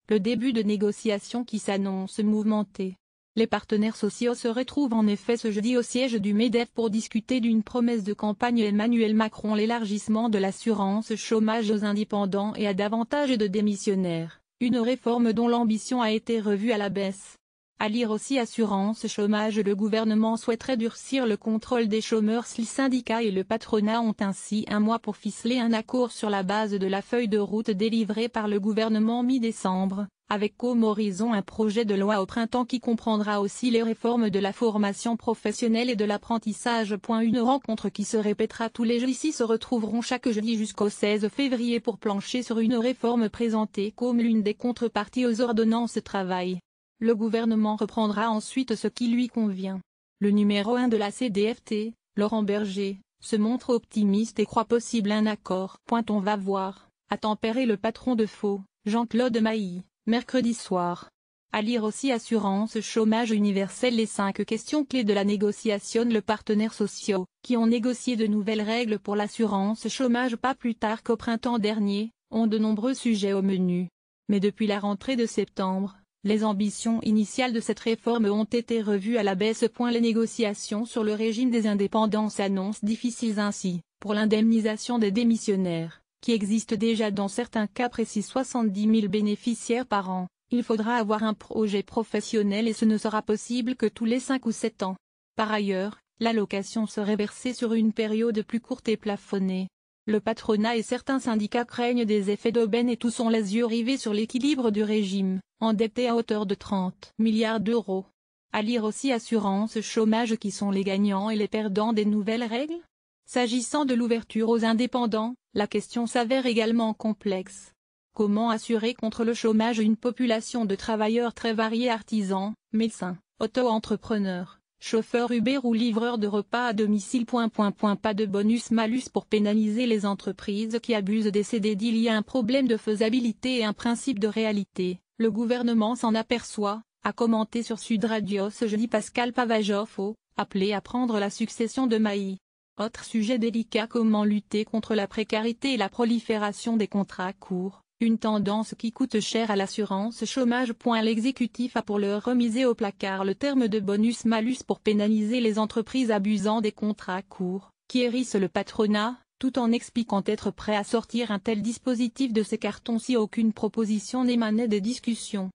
le début de négociations qui s'annonce mouvementé. Les partenaires sociaux se retrouvent en effet ce jeudi au siège du MEDEF pour discuter d'une promesse de campagne Emmanuel Macron, l'élargissement de l'assurance chômage aux indépendants et à davantage de démissionnaires, une réforme dont l'ambition a été revue à la baisse. À lire aussi assurance chômage, le gouvernement souhaiterait durcir le contrôle des chômeurs. Les syndicats et le patronat ont ainsi un mois pour ficeler un accord sur la base de la feuille de route délivrée par le gouvernement mi-décembre, avec comme horizon un projet de loi au printemps qui comprendra aussi les réformes de la formation professionnelle et de l'apprentissage. Une rencontre qui se répétera tous les jeudis se retrouveront chaque jeudi jusqu'au 16 février pour plancher sur une réforme présentée comme l'une des contreparties aux ordonnances travail. Le gouvernement reprendra ensuite ce qui lui convient. Le numéro 1 de la CDFT, Laurent Berger, se montre optimiste et croit possible un accord. On va voir, a tempéré le patron de Faux, Jean-Claude Mailly, mercredi soir. À lire aussi assurance chômage universel, les 5 questions clés de la négociation. Le partenaires sociaux, qui ont négocié de nouvelles règles pour l'assurance chômage pas plus tard qu'au printemps dernier, ont de nombreux sujets au menu. Mais depuis la rentrée de septembre, les ambitions initiales de cette réforme ont été revues à la baisse. Les négociations sur le régime des indépendants s'annoncent difficiles ainsi, pour l'indemnisation des démissionnaires, qui existe déjà dans certains cas précis 70 000 bénéficiaires par an, il faudra avoir un projet professionnel et ce ne sera possible que tous les 5 ou 7 ans. Par ailleurs, l'allocation serait versée sur une période plus courte et plafonnée. Le patronat et certains syndicats craignent des effets d'aubaine et tous ont les yeux rivés sur l'équilibre du régime, endetté à hauteur de 30 milliards d'euros. À lire aussi assurance chômage, qui sont les gagnants et les perdants des nouvelles règles. S'agissant de l'ouverture aux indépendants, la question s'avère également complexe. Comment assurer contre le chômage une population de travailleurs très variés, artisans, médecins, auto-entrepreneurs, chauffeurs Uber ou livreurs de repas à domicile. Pas de bonus-malus pour pénaliser les entreprises qui abusent des CDD. Il y a un problème de faisabilité et un principe de réalité, le gouvernement s'en aperçoit, a commenté sur Sud Radio ce jeudi Pascal Pavajov, appelé à prendre la succession de Mailly. Autre sujet délicat, comment lutter contre la précarité et la prolifération des contrats courts, une tendance qui coûte cher à l'assurance chômage. L'exécutif a pour l'heure remisé au placard le terme de bonus-malus pour pénaliser les entreprises abusant des contrats courts, qui hérissent le patronat, tout en expliquant être prêt à sortir un tel dispositif de ses cartons si aucune proposition n'émanait des discussions.